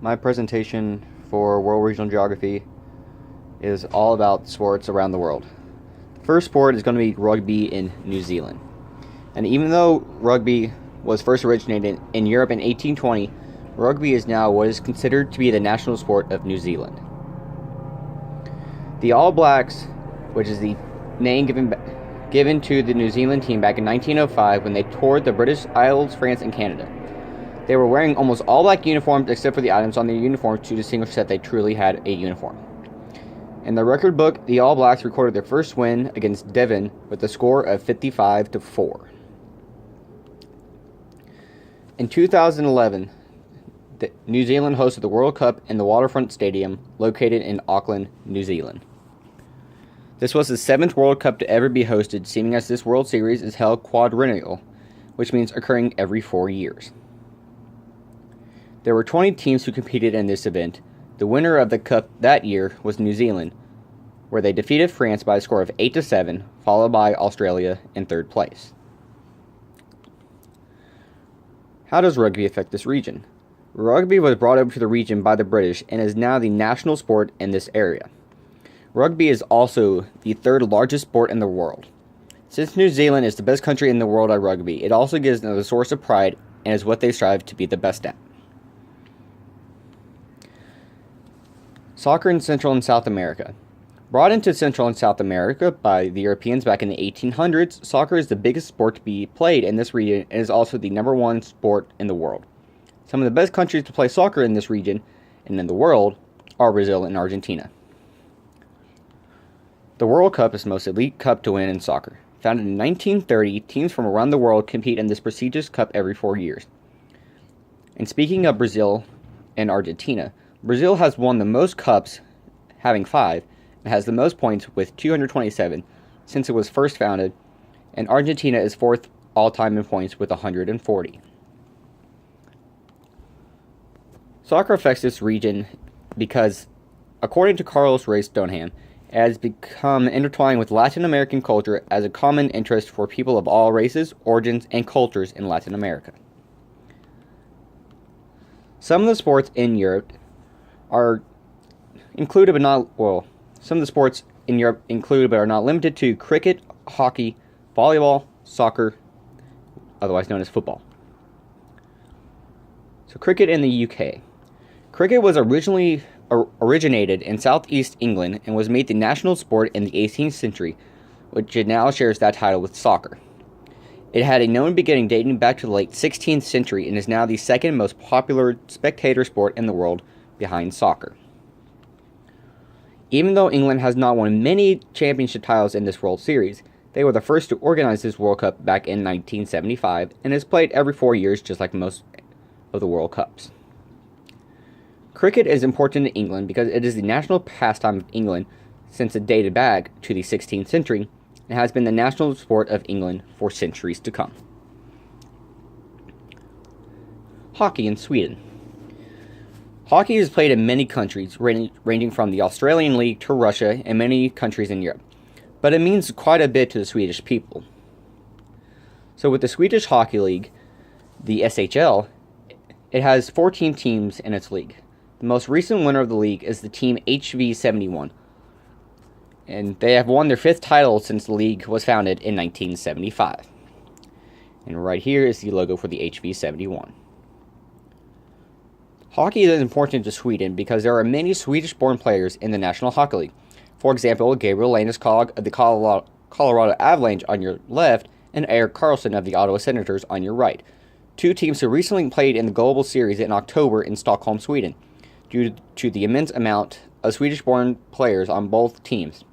My presentation for World Regional Geography is all about sports around the world. The first sport is going to be rugby in New Zealand. And even though rugby was first originated in Europe in 1820, rugby is now what is considered to be the national sport of New Zealand. The All Blacks, which is the name given to the New Zealand team back in 1905 when they toured the British Isles, France, and Canada. They were wearing almost all black uniforms except for the items on their uniforms to distinguish that they truly had a uniform. In the record book, the All Blacks recorded their first win against Devon with a score of 55-4. In 2011, New Zealand hosted the World Cup in the Waterfront Stadium located in Auckland, New Zealand. This was the 7th World Cup to ever be hosted, seeing as this World Series is held quadrennial, which means occurring every 4 years. There were 20 teams who competed in this event. The winner of the cup that year was New Zealand, where they defeated France by a score of 8-7, followed by Australia in 3rd place. How does rugby affect this region? Rugby was brought over to the region by the British and is now the national sport in this area. Rugby is also the 3rd largest sport in the world. Since New Zealand is the best country in the world at rugby, it also gives them a source of pride and is what they strive to be the best at. Soccer in Central and South America. Brought into Central and South America by the Europeans back in the 1800s, soccer is the biggest sport to be played in this region and is also the #1 sport in the world. Some of the best countries to play soccer in this region and in the world are Brazil and Argentina. The World Cup is the most elite cup to win in soccer. Founded in 1930, teams from around the world compete in this prestigious cup every 4 years. And speaking of Brazil and Argentina, Brazil has won the most cups, having 5, and has the most points with 227 since it was first founded, and Argentina is 4th all-time in points with 140. Soccer affects this region because, according to Carlos Ray Stoneham, it has become intertwined with Latin American culture as a common interest for people of all races, origins, and cultures in Latin America. Some of the sports in Europe are included but not, some of the sports in Europe included but are not limited to cricket, hockey, volleyball, soccer, otherwise known as football. So cricket in the UK. Cricket was originated in southeast England and was made the national sport in the 18th century, which it now shares that title with soccer. It had a known beginning dating back to the late 16th century and is now the 2nd most popular spectator sport in the world, behind soccer. Even though England has not won many championship titles in this World Series, they were the first to organize this World Cup back in 1975 and is played every 4 years just like most of the World Cups. Cricket is important to England because it is the national pastime of England since it dated back to the 16th century and has been the national sport of England for centuries to come. Hockey in Sweden. Hockey is played in many countries, ranging from the Australian League to Russia and many countries in Europe, but it means quite a bit to the Swedish people. So with the Swedish Hockey League, the SHL, it has 14 teams in its league. The most recent winner of the league is the team HV71, and they have won their 5th title since the league was founded in 1975. And right here is the logo for the HV71. Hockey is important to Sweden because there are many Swedish-born players in the National Hockey League. For example, Gabriel Landeskog of the Colorado Avalanche on your left and Erik Karlsson of the Ottawa Senators on your right, 2 teams who recently played in the Global Series in October in Stockholm, Sweden, due to the immense amount of Swedish-born players on both teams.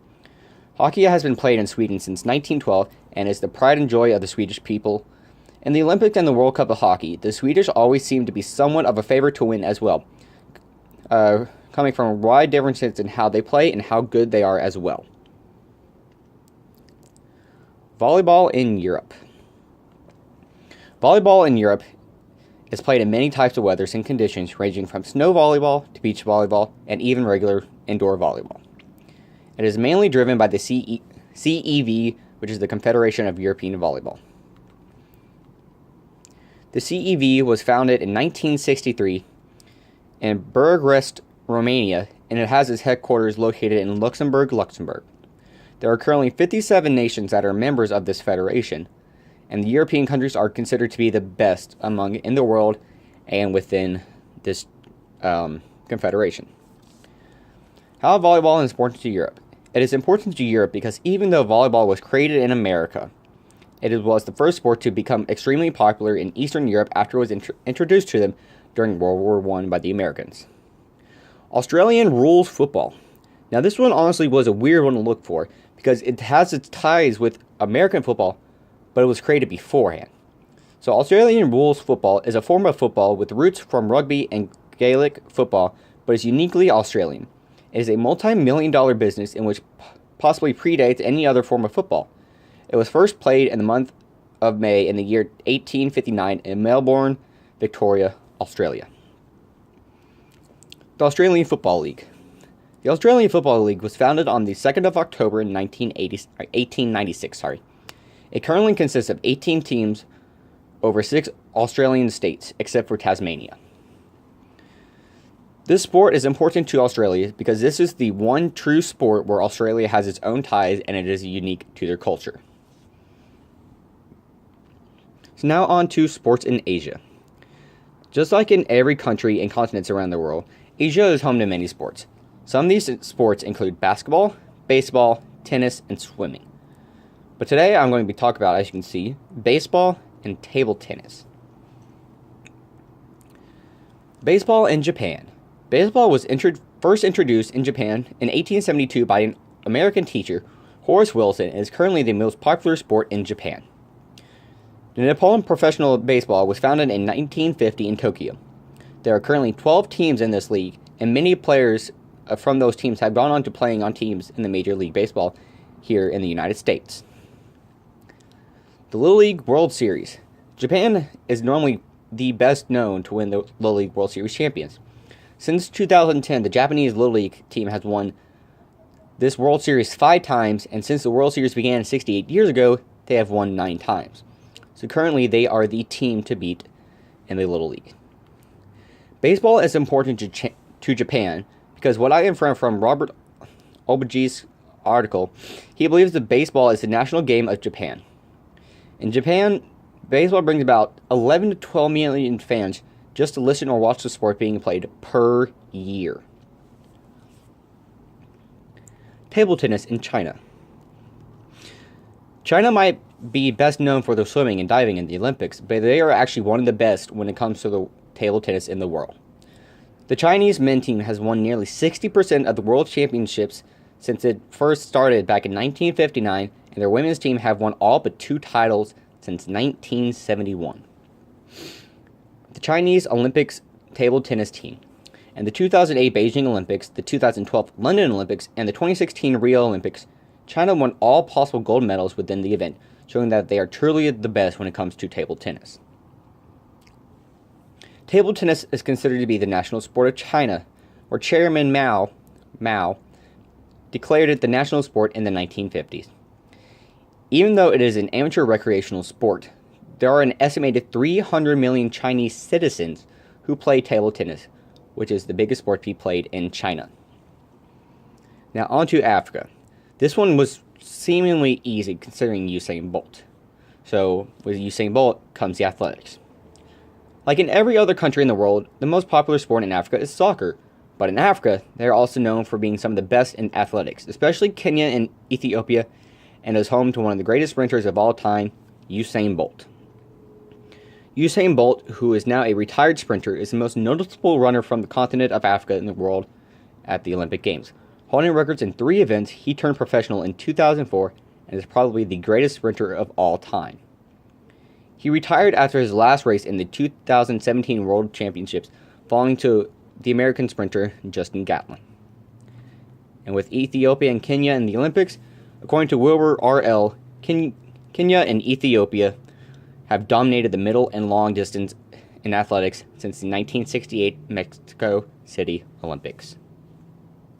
Hockey has been played in Sweden since 1912 and is the pride and joy of the Swedish people. In the Olympics and the World Cup of Hockey, the Swedish always seem to be somewhat of a favorite to win as well, coming from wide differences in how they play and how good they are as well. Volleyball in Europe. Volleyball in Europe is played in many types of weathers and conditions, ranging from snow volleyball to beach volleyball and even regular indoor volleyball. It is mainly driven by the CEV, which is the Confederation of European Volleyball. The CEV was founded in 1963 and Bucharest, Romania, and it has its headquarters located in Luxembourg, Luxembourg. There are currently 57 nations that are members of this federation, and the European countries are considered to be the best among in the world and within this confederation. How volleyball is important to Europe. It is important to Europe because even though volleyball was created in America, it was the first sport to become extremely popular in Eastern Europe after it was introduced to them during World War I by the Americans. Australian rules football. Now this one honestly was a weird one to look for because it has its ties with American football, but it was created beforehand. So Australian rules football is a form of football with roots from rugby and Gaelic football, but is uniquely Australian. It is a multi-million-dollar business in which possibly predates any other form of football. It was first played in the month of May in the year 1859 in Melbourne, Victoria, Australia. The Australian Football League. The Australian Football League was founded on the 2nd of October in 1896. It currently consists of 18 teams over 6 Australian states, except for Tasmania. This sport is important to Australia because this is the one true sport where Australia has its own ties and it is unique to their culture. So now on to sports in Asia. Just like in every country and continents around the world, Asia is home to many sports. Some of these sports include basketball, baseball, tennis, and swimming. But today I'm going to be talking about, as you can see, baseball and table tennis. Baseball in Japan. Baseball was first introduced in Japan in 1872 by an American teacher, Horace Wilson, and is currently the most popular sport in Japan. The Nippon Professional Baseball was founded in 1950 in Tokyo. There are currently 12 teams in this league, and many players from those teams have gone on to playing on teams in the Major League Baseball here in the United States. The Little League World Series. Japan is normally the best known to win the Little League World Series champions. Since 2010, the Japanese Little League team has won this World Series 5 times, and since the World Series began 68 years ago, they have won 9 times. So currently, they are the team to beat in the Little League. Baseball is important to Japan because what I inferred from Robert Obaji's article, he believes that baseball is the national game of Japan. In Japan, baseball brings about 11 to 12 million fans just to listen or watch the sport being played per year. Table tennis in China. China might be best known for their swimming and diving in the Olympics, but they are actually one of the best when it comes to the table tennis in the world. The Chinese men's team has won nearly 60% of the world championships since it first started back in 1959, and their women's team have won all but 2 titles since 1971. The Chinese Olympics table tennis team. And the 2008 Beijing Olympics, the 2012 London Olympics, and the 2016 Rio Olympics, China won all possible gold medals within the event, showing that they are truly the best when it comes to table tennis. Table tennis is considered to be the national sport of China, where Chairman Mao declared it the national sport in the 1950s. Even though it is an amateur recreational sport, there are an estimated 300 million Chinese citizens who play table tennis, which is the biggest sport to be played in China. Now on to Africa. This one was seemingly easy considering Usain Bolt. So with Usain Bolt comes the athletics. Like in every other country in the world, the most popular sport in Africa is soccer. But in Africa, they are also known for being some of the best in athletics, especially Kenya and Ethiopia, and is home to one of the greatest sprinters of all time, Usain Bolt. Usain Bolt, who is now a retired sprinter, is the most noticeable runner from the continent of Africa in the world at the Olympic Games. Holding records in 3 events, he turned professional in 2004 and is probably the greatest sprinter of all time. He retired after his last race in the 2017 World Championships, falling to the American sprinter Justin Gatlin. And with Ethiopia and Kenya in the Olympics, according to Wilbur R.L., Kenya and Ethiopia have dominated the middle and long distance in athletics since the 1968 Mexico City Olympics.